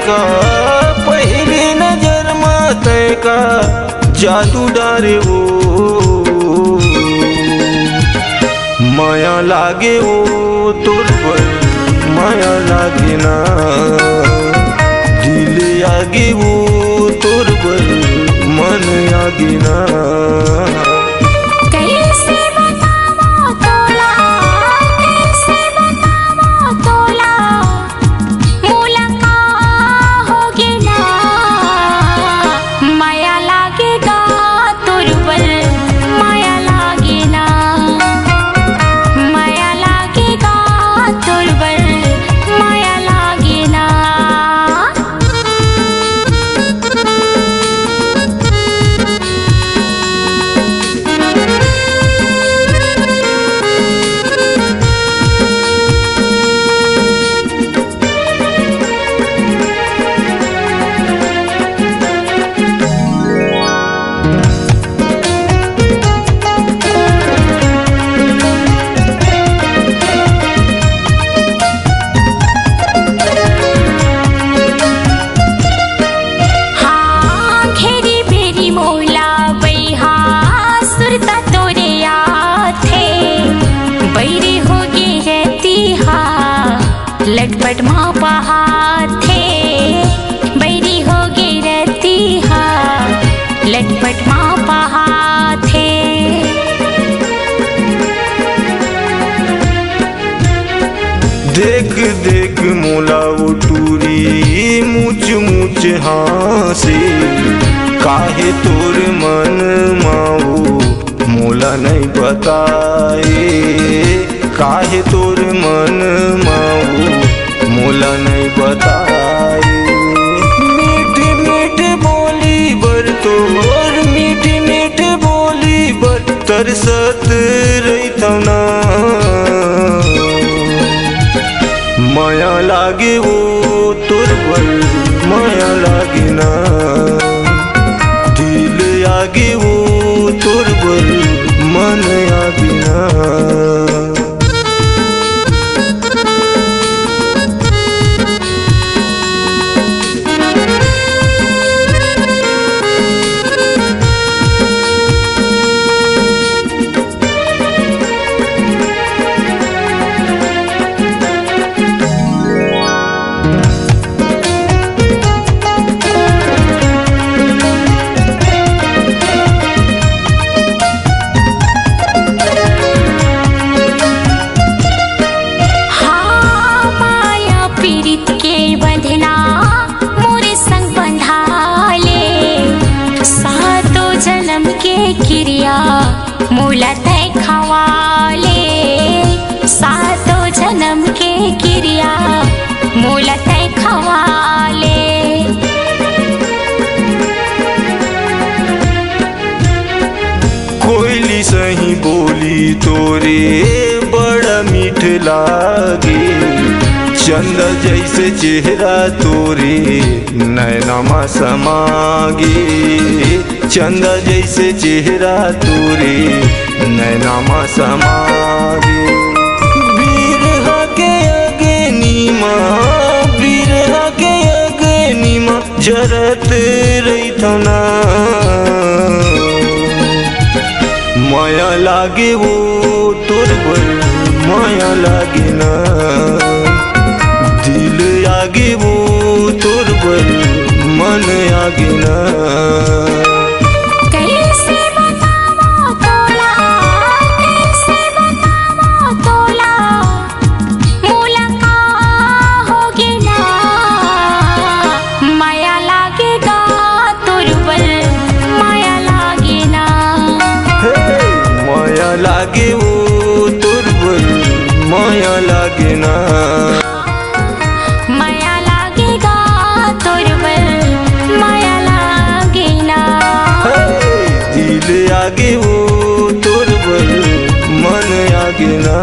का पहली नजर माते का जादू डारे वो माया लागे वो तोर पर माया लागे ना दिल आगे वो तोर पर मन आगे ना लटपट माँ पहाथे बैरी हो गई रहती हा लटपट माँ पहाथे देख देख मोला वो टूरी मुझ मुझ हाँसे काहे तोर मन माओ मोला नहीं बताए काहे तोर मन माओ मोला नहीं बताए मीठ मीठ बोली बर तोर मीठ मीठ बोली बर तरसत रही ना माया लागे वो तोर पर माया लागे ना दिल आगे वो तोर पर मन आगे ना मोला तय खवाले सातो जन्म के क्रिया मोला तय खवाले कोयली सही बोली तोरे बड़ा मीठ लागे चंद जैसे चेहरा तोरे नैनमा समागे चंद जैसे चेहरा तोरे नैनमा समागे बिरहा के अगे नीमा बिरहा के अगे नीमा जरत रही ना माया लागे वो तोर पर माया लागे ना दिल आगे वो तोर पर मन आगे ना कैसे बताओ तोला मोला का होगे ना माया लागेगा तोर पर माया लागे ना माया लागे वो तोर पर माया लागे ना माया लागेगा तोर पर माया लागे ना दिल आगे वो तोर पर मन आगे ना।